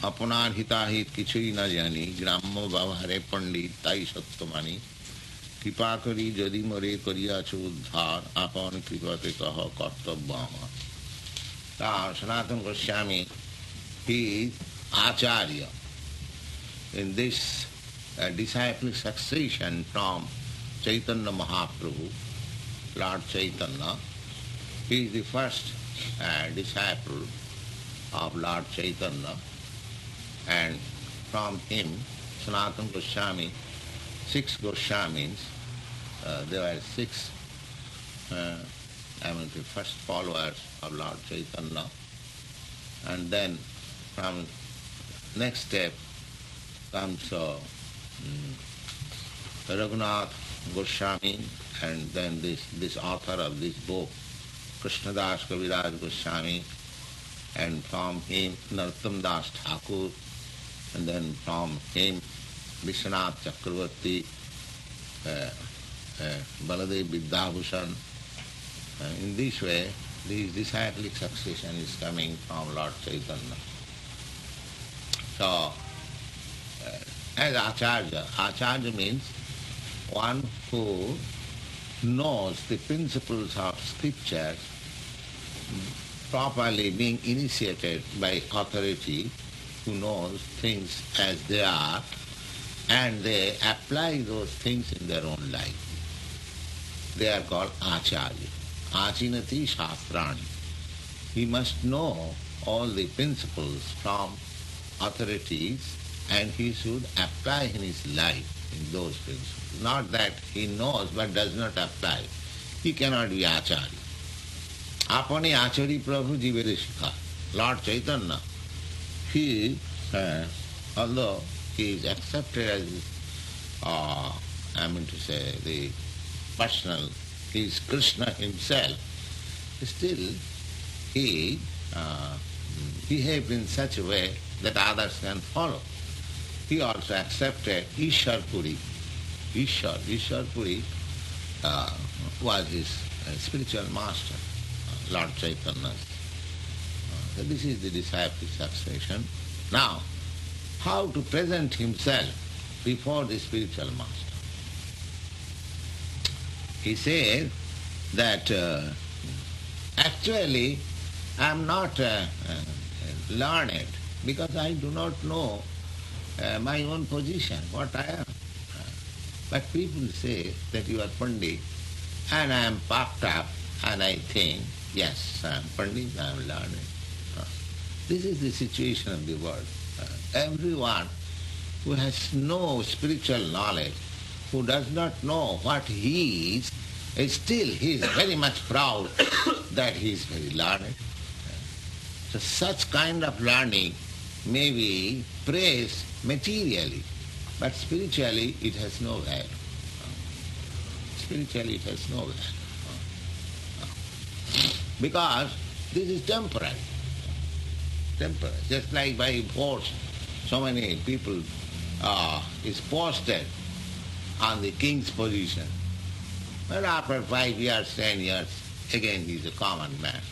আপনার হিতাহিত কিছুই না জানি, গ্রাম্য ব্যবহারে পণ্ডিত তাই সত্যমানি, কৃপা করি যদি মরে করিয়াছ উদ্ধার, আপন কৃপাতে কহ কর্তব্য আমার। Sanatana Goswami, he is Acharya in this disciple succession from Chaitanya Mahaprabhu, Lord Chaitanya. He is the first disciple of Lord Chaitanya, and from him, Sanatana Goswami, 6 Goswamis, there were 6 the first followers of Lord Chaitanya, and then from next step comes Raghunath Goswami, and then this author of this book, Krishnadas Kaviraj Goswami, and from him Narottam Das Thakur, and then from him Vishwanath Chakravarti, Baladev Vidyabhushan. In this way, this disciplic succession is coming from Lord Chaitanya. So, as Acharya means one who knows the principles of scriptures, properly being initiated by authority, who knows things as they are, and they apply those things in their own life. They are called Acharya. Achinati Shastrani. He must know all the principles from authorities, and he should apply in his life in those principles. Not that he knows but does not apply. He cannot be Acharya. Apani Achari Prabhu Jivere Shikha. Lord Chaitanya, he, although he is accepted as, the personal, he is Krishna himself, still he behaved in such a way that others can follow. He also accepted Ishwar Puri. Ishwar Puri was his spiritual master, Lord Chaitanya. So this is the disciplic succession. Now, how to present himself before the spiritual master? He says that actually I am not learned because I do not know my own position, what I am. But people say that you are Pandit, and I am puffed up, and I think, yes, I am Pandit, I am learned. This is the situation of the world. Everyone who has no spiritual knowledge, who does not know what he is still he is very much proud that he is very learned. So such kind of learning may be praised materially, but spiritually it has no value. Spiritually it has no value. Because this is temporary. Temporary. Just like by force, so many people is posted on the king's position. But after 5 years, 10 years, again he is a common man.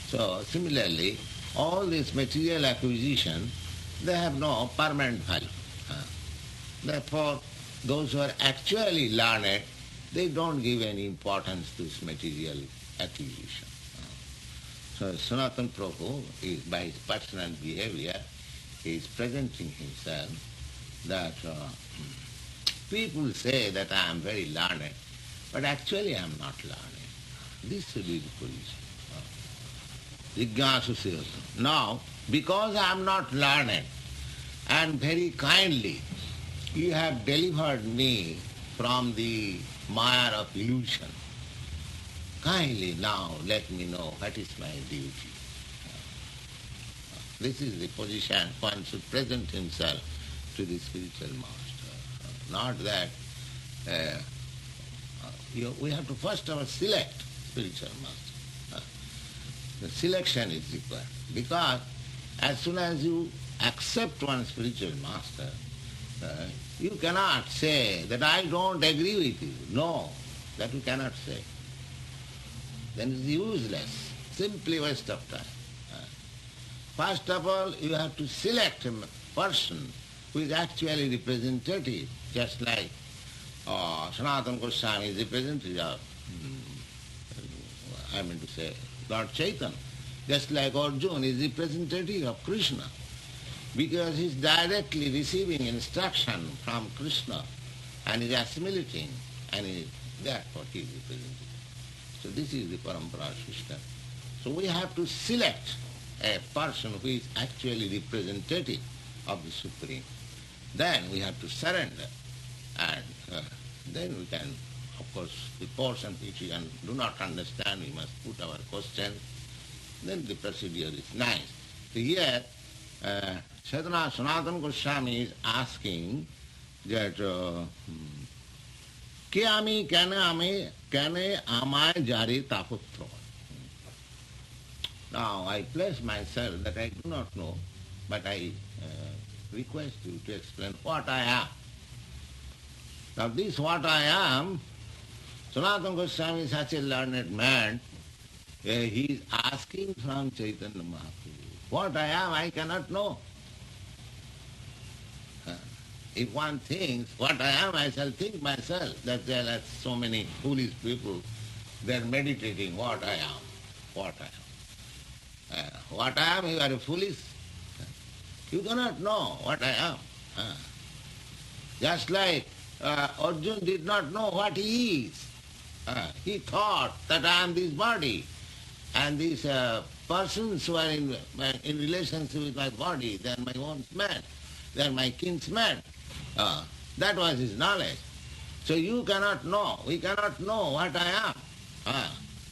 So similarly, all this material acquisition, they have no permanent value. Therefore, those who are actually learned, they don't give any importance to this material acquisition. So Sanatana Prabhu, is, by his personal behavior, he is presenting himself that people say that I am very learned, but actually I am not learned. This should be the position. Jignasu Sivata. Now, because I am not learned, and very kindly you have delivered me from the mire of illusion, kindly now let me know what is my duty. This is the position one should present himself to the spiritual master. Not that we have to first of all select spiritual master. The selection is required, because as soon as you accept one spiritual master, you cannot say that I don't agree with you. No, that you cannot say. Then it's useless, simply waste of time. first of all, you have to select a person who is actually representative, just like Sanatana Goswami is representative of, Lord Chaitanya. Just like Arjuna is representative of Krishna, because he is directly receiving instruction from Krishna and is assimilating, and that's what he is representing. So this is the parampara system. So we have to select a person who is actually representative of the Supreme. Then we have to surrender, and then we can, of course, the portion which we do not understand, we must put our question. Then the procedure is nice. So here, Chaitanya Sanatana Goswami is asking that ke ami kane amay jare taputra. Now I place myself that I do not know, but I request you to explain what I am. Now this what I am, Sanatana Goswami is such a learned man, he is asking from Chaitanya Mahaprabhu. What I am, I cannot know. If one thinks, what I am, I shall think myself. That there are so many foolish people, they are meditating what I am, what I am. What I am, you are foolish. You cannot know what I am. Just like Arjuna did not know what he is. He thought that I am this body. And these persons who are in relationship with my body, they are my own man, they are my kinsmen. That was his knowledge. So you cannot know, we cannot know what I am.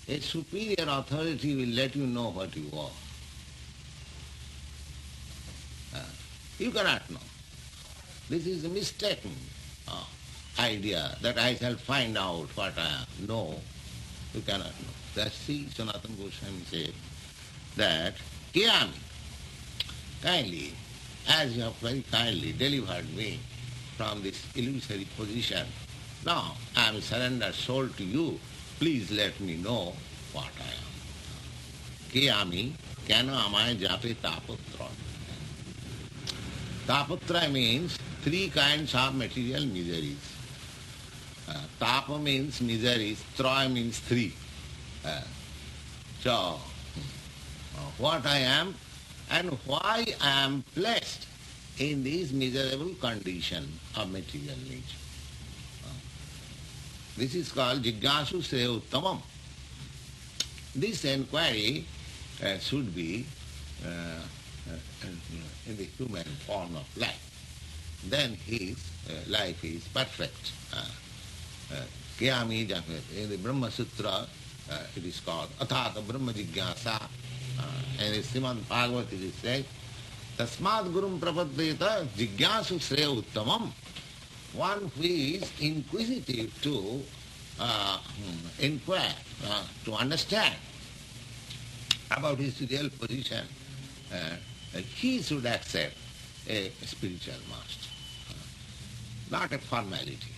A superior authority will let you know what you are. You cannot know. This is a mistaken idea that I shall find out what I am. No, you cannot know. That's see, Sanatana Goswami said that, Kiyami, kindly, as you have very kindly delivered me from this illusory position, now I am surrendered soul to you, please let me know what I am. Kiyami, kano amay jape taputra. Taputra means three kinds of material miseries. Tapa means miseries, Troy means three. So, what I am and why I am placed in this miserable condition of material nature. This is called Jignasu Shreya Uttamam. This inquiry should be in the human form of life. Then his life is perfect. Kiyami Jagvete. In the Brahma Sutra, it is called Athata Brahma Jigyasa. And in Srimad Bhagavatam it is said, Tasmad Gurum Prapaddeta Jigyasu Shreya Uttamam. One who is inquisitive to inquire, to understand about his real position, he should accept a spiritual master, not a formality.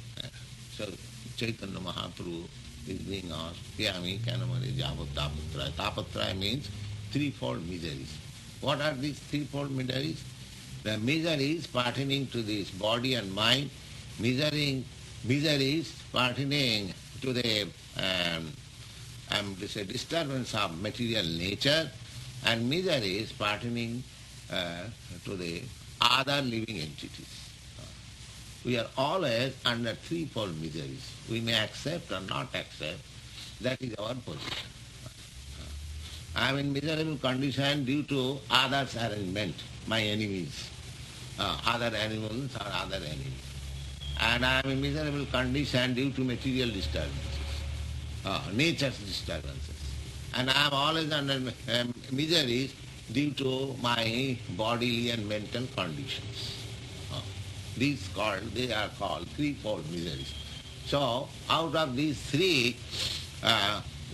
So Chaitanya Mahaprabhu is being asked, Kiyami Kanamari Javat Taputra. Taputra means threefold miseries. What are these threefold miseries? The miseries pertaining to this body and mind, miseries pertaining to the disturbance of material nature, and miseries pertaining to the other living entities. We are always under threefold miseries. We may accept or not accept. That is our position. I am in miserable condition due to others' arrangement, my enemies, other animals or other enemies. And I am in miserable condition due to material disturbances, nature's disturbances. And I am always under miseries due to my bodily and mental conditions. They are called threefold miseries. So, out of these three,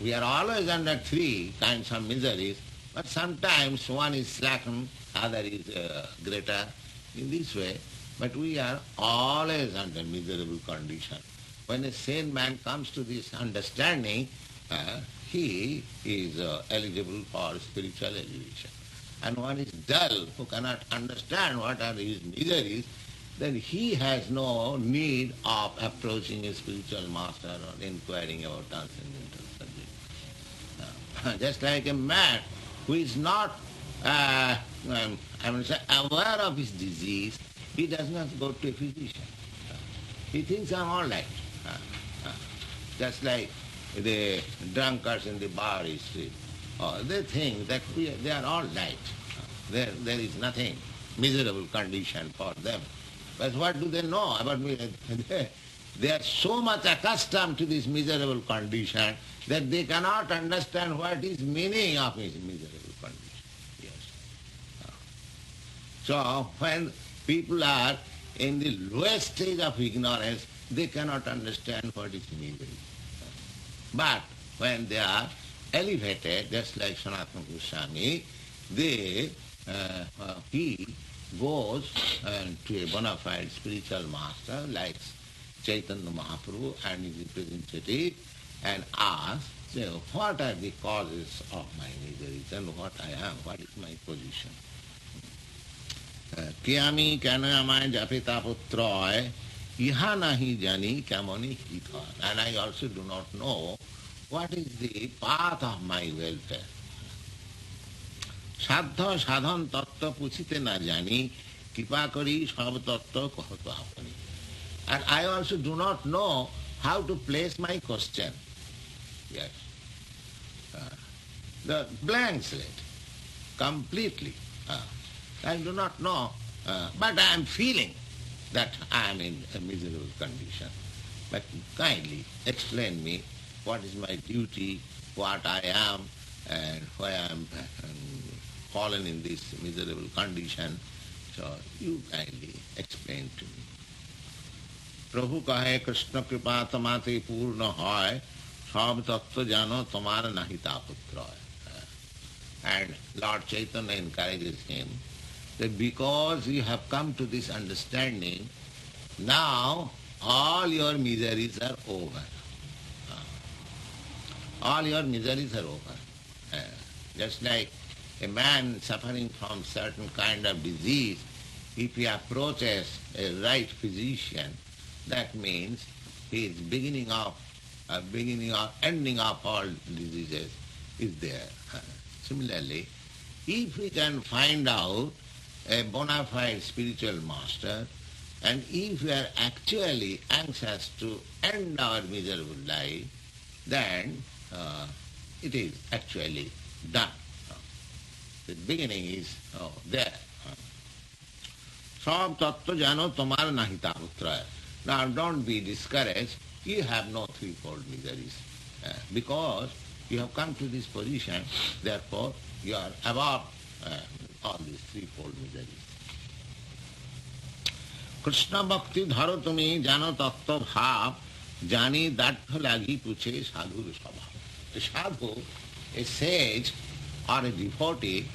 we are always under three kinds of miseries, but sometimes one is slackened, other is greater, in this way. But we are always under miserable condition. When a sane man comes to this understanding, he is eligible for spiritual elevation. and one is dull, who cannot understand what are his miseries, then he has no need of approaching a spiritual master or inquiring about transcendental subjects. Just like a man who is not aware of his disease, he does not go to a physician. He thinks I'm all right. Just like the drunkards in the bar street. They think that they are all right. There is nothing miserable condition for them. But what do they know about me? They are so much accustomed to this miserable condition that they cannot understand what is meaning of this miserable condition. Yes. So when people are in the lowest stage of ignorance, they cannot understand what is misery. But when they are elevated, just like Sanatana Goswami, he goes to a bona fide spiritual master like Chaitanya Mahaprabhu and his representative and asks, what are the causes of my miseries and what I am, what is my position? Kiyami kena amai japita putroy, iha nahi jani kamoni hita. And I also do not know what is the path of my welfare. Sadha sadhan tattva puchite na jani, kipa kari sab tattva kahato apani. And I also do not know how to place my question. Yes. The blank slate, completely. I do not know, but I am feeling that I am in a miserable condition. But kindly explain me what is my duty, what I am, and why I am fallen in this miserable condition. So you kindly explain to me. Prabhu kahe Krishna kripa tamate purna hoy, sab tattva jano tamara nahi taputra. And Lord Chaitanya encourages him that because you have come to this understanding, now all your miseries are over. All your miseries are over. Just like a man suffering from certain kind of disease, if he approaches a right physician, that means he is ending of all diseases is there. Similarly, if we can find out a bona fide spiritual master, and if we are actually anxious to end our miserable life, then it is actually done. The beginning is there. Sab tattva jano tomar nahi taputra. Now don't be discouraged, you have no threefold miseries. Because you have come to this position, therefore you are above all these threefold miseries. Krishna bhakti dharo tumi jano tattva bhav, jani dattha lagi puche sadhu sabha. A sadhu, a sage or a devotee,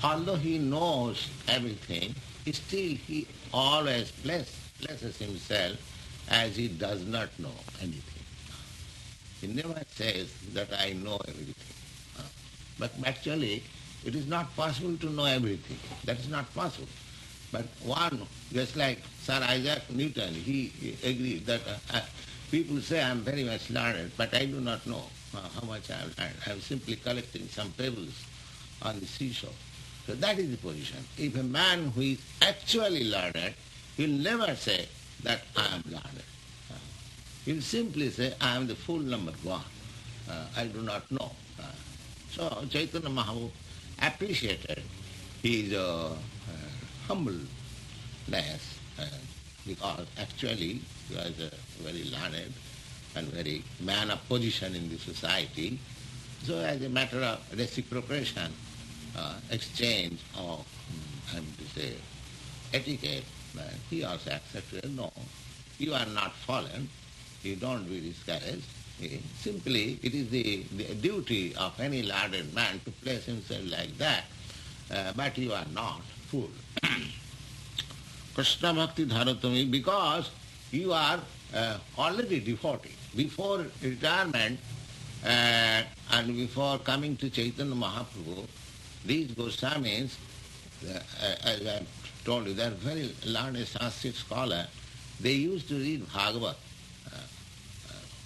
although he knows everything, still he always places himself as he does not know anything. He never says that I know everything. But actually, it is not possible to know everything. That is not possible. But one, just like Sir Isaac Newton, he agreed that people say I am very much learned, but I do not know how much I have learned. I am simply collecting some pebbles on the seashore. So that is the position. If a man who is actually learned, he will never say that I am learned. He will simply say, I am the fool number one. I do not know. So Chaitanya Mahaprabhu appreciated his humbleness because actually he was a very learned and very man of position in the society. So as a matter of reciprocation, exchange of, etiquette, he also accepted, no, you are not fallen, you don't be discouraged. Simply, it is the duty of any learned man to place himself like that, but you are not fool. Krishna bhakti dharatami, because you are already devotee. Before retirement and before coming to Chaitanya Mahaprabhu, these Goswamis, as I told you, they are very learned Sanskrit scholar. They used to read Bhagavat.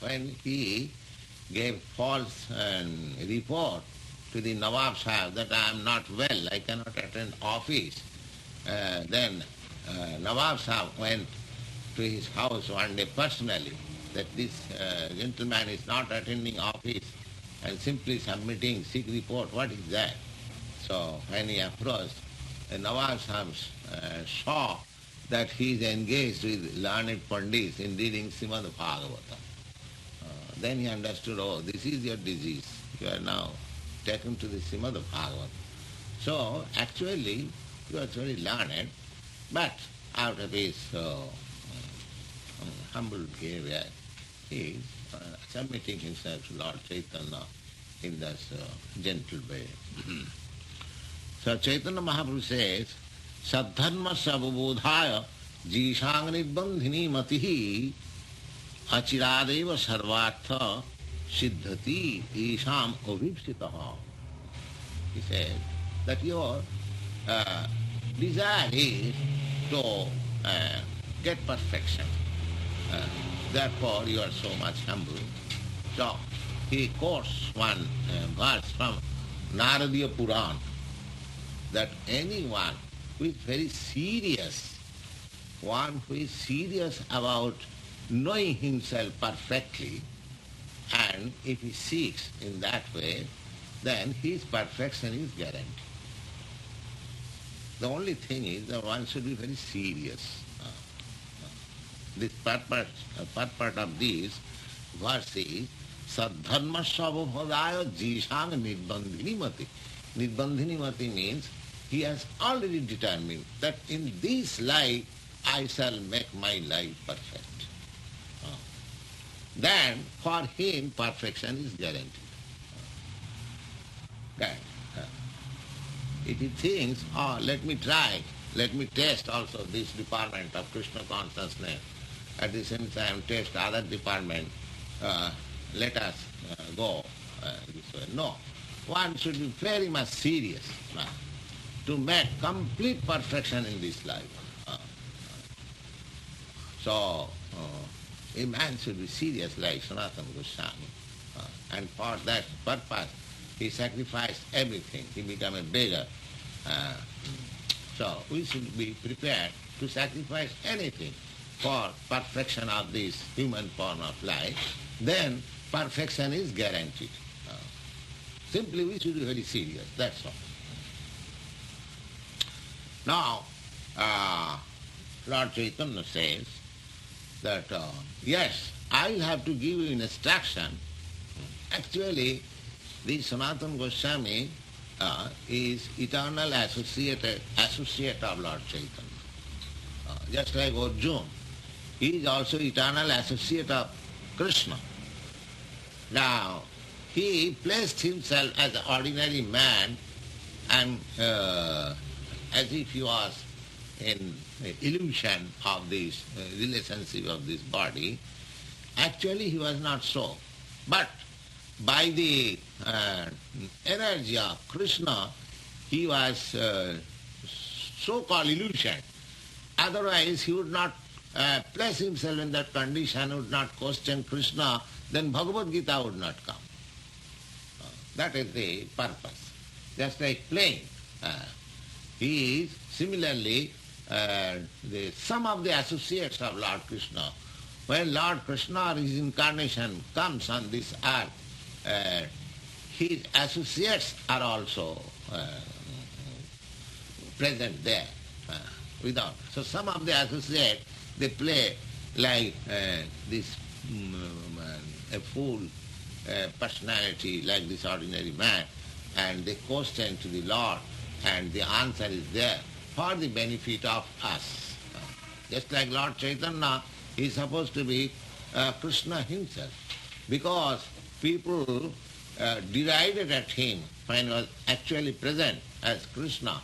When he gave false report to the Nawab Sahib that I am not well, I cannot attend office, then Nawab Sahib went to his house one day personally, that this gentleman is not attending office and simply submitting sick report. What is that? So when he approached, Nawab Sahib saw that he is engaged with learned pandits in reading Srimad Bhagavatam. Then he understood, oh, this is your disease. You are now taken to the Srimad Bhagavatam. So actually, he was very learned, but out of his humble behavior, he is submitting himself to Lord Chaitanya in this gentle way. So Chaitanya Mahaprabhu says, Saddharma sababodhaya jishang nirbandhini matihi achiradeva sarvartha siddhati isham avipsitaha. He says that your desire is to get perfection. Therefore you are so much humble. So he quotes one verse from Naradiya Puran, that anyone who is very serious, one who is serious about knowing himself perfectly, and if he seeks in that way, then his perfection is guaranteed. The only thing is that one should be very serious. This purport of this verse is Saddharma Svabhodaya Jishang Nirbandhini Mati. Nirbandhini Mati means he has already determined that in this life I shall make my life perfect. Then for him perfection is guaranteed. If he thinks, oh, let me try, let me test also this department of Krishna Consciousness, at the same time test other department, let us go this way. No, one should be very much serious to make complete perfection in this life. So a man should be serious like Sanatana Goswami. And for that purpose, he sacrificed everything. He became a beggar. So we should be prepared to sacrifice anything for perfection of this human form of life. Then perfection is guaranteed. Simply we should be very serious, that's all. Now, Lord Chaitanya says that, yes, I will have to give you an instruction. Actually, the Sanatana Goswami is eternal associate of Lord Chaitanya. Just like Arjuna, he is also eternal associate of Krishna. Now, he placed himself as an ordinary man and as if he was in illusion of this relationship of this body. Actually, he was not so. But by the energy of Krishna, he was so-called illusion. Otherwise, he would not place himself in that condition, would not question Krishna, then Bhagavad Gita would not come. That is the purpose. Just like playing. He is similarly some of the associates of Lord Krishna. When Lord Krishna or his incarnation comes on this earth, his associates are also present there without. So some of the associates, they play like this a fool personality like this ordinary man, and they question to the Lord, and the answer is there for the benefit of us. Just like Lord Chaitanya, he is supposed to be Krishna himself, because people derided at him when he was actually present as Krishna.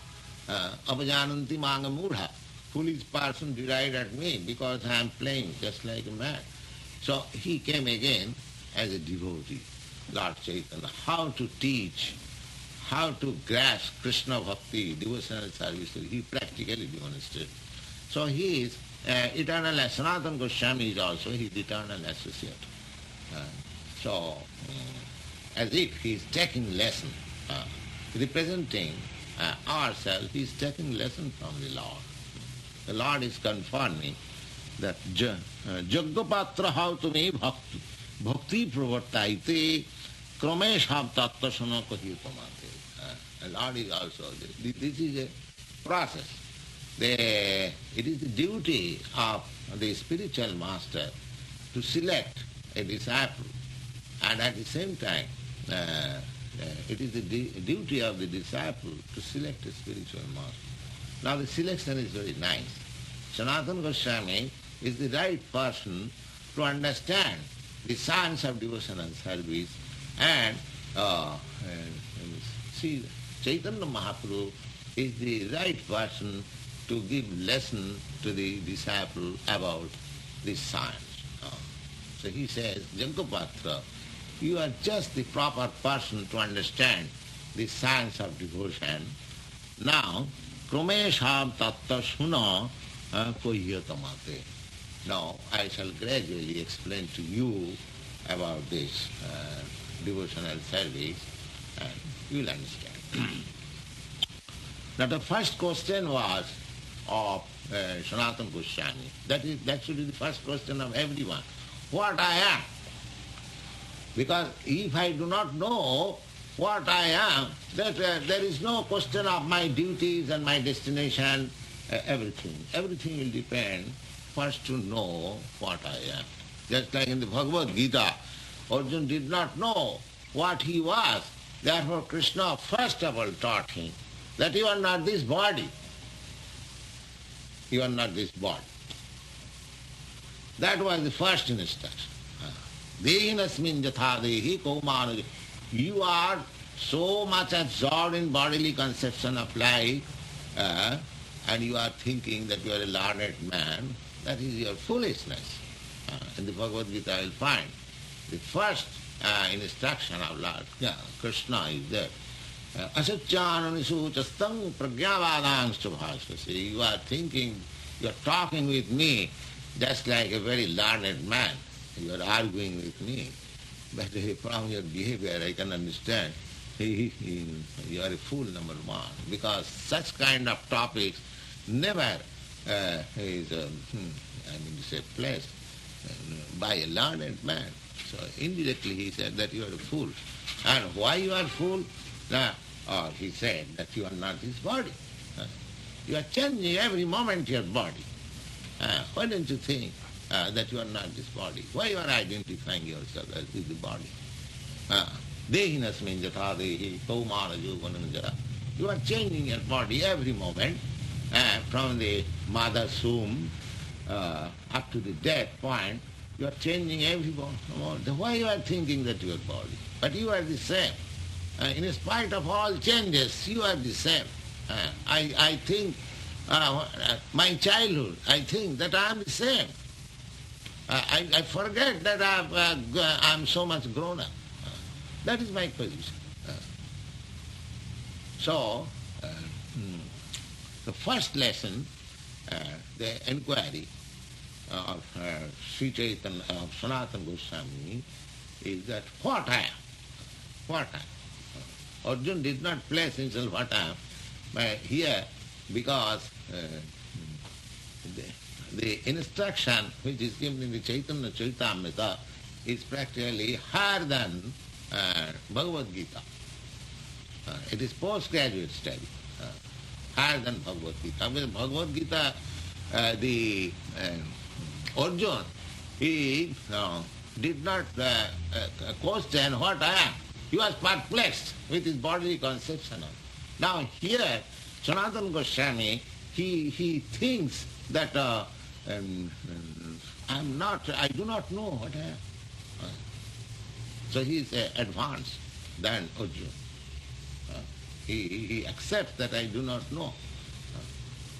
Apajananti manga mudha, foolish person derided at me because I am playing just like a man. So he came again as a devotee, Lord Chaitanya, how to teach how to grasp Krishna Bhakti, devotional service, he practically demonstrated. So he is eternal, Sanatana Goswami is also his eternal associate. As if he is taking lesson, representing ourselves, he is taking lesson from the Lord. The Lord is confirming that Jaggapatra how to me bhakti pravartaite kramesham tattasana kahitamate. The Lord is also, this is a process. It is the duty of the spiritual master to select a disciple, and at the same time it is the duty of the disciple to select a spiritual master. Now the selection is very nice. Sanatana Goswami is the right person to understand the science of devotional service, and see, Chaitanya Mahaprabhu is the right person to give lesson to the disciple about this science. So he says, Jaggapatra, you are just the proper person to understand the science of devotion. Now, kramesham tattasuna kohyatamate. Now, I shall gradually explain to you about this devotional service, and you will understand. Now, the first question was of Sanatana Goswami. That should be the first question of everyone. What I am. Because if I do not know what I am, there is no question of my duties and my destination, everything. Everything will depend first to know what I am. Just like in the Bhagavad Gita, Arjuna did not know what he was. Therefore Krishna first of all taught him that you are not this body. You are not this body. That was the first instruction. Dehinasmin jatha dehi kaumana. You are so much absorbed in bodily conception of life, and you are thinking that you are a learned man. That is your foolishness. In the Bhagavad Gita I will find the first instruction of Lord Krishna is there. Asacchānanisuchastam pragyavadanscha bhāsvasi. You are thinking, you are talking with me just like a very learned man. You are arguing with me. But from your behavior I can understand you are a fool, number one, because such kind of topics never is placed by a learned man. So indirectly he said that you are a fool. And why you are a fool? He said that you are not this body. You are changing every moment your body. Why don't you think that you are not this body? Why you are identifying yourself as the body? Dehinasmin jatha dehi kaumana yogananjara. You are changing your body every moment, from the mother's womb up to the death point. You are changing every moment. Why you are thinking that you are body? But you are the same. In spite of all changes, you are the same. I think, my childhood, I think that I am the same. I forget that I am so much grown up. That is my position. So, the first lesson, the inquiry of Śrī Caitanya, of Sanatana Goswami, is that what I am? What I am? Arjuna did not place himself what I am, but here, because the instruction which is given in the Chaitanya caritāmṛta is practically higher than Bhagavad Gita. It is postgraduate study, higher than Bhagavad Gita. With Bhagavad Gita, the Arjuna, he did not question what I am. He was perplexed with his bodily conception. Now here, Sanatana Goswami, he thinks that I do not know what I am. So he is advanced than Arjuna. He accepts that I do not know.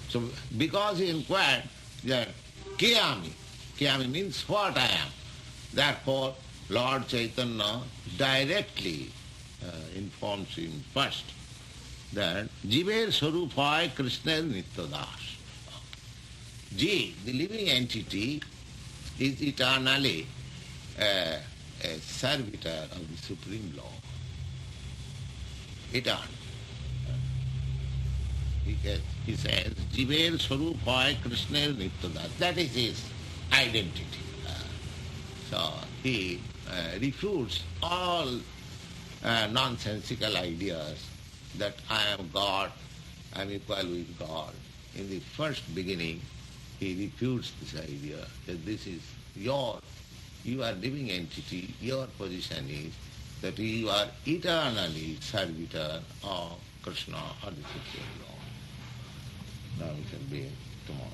So because he inquired that Kiyami means what I am. Therefore Lord Chaitanya directly informs him first that Jiver Swarupaya Krishna Nityadas. Jiv, the living entity, is eternally a servitor of the Supreme Law. Eternal. He says, Jiver Swarupaya Krishna Nityadas. That is his identity. So he refutes all nonsensical ideas that I am God, I am equal with God. In the first beginning, he refutes this idea that this is you are living entity, your position is that you are eternally servitor of Krishna or the Supreme Lord. Now we can begin tomorrow.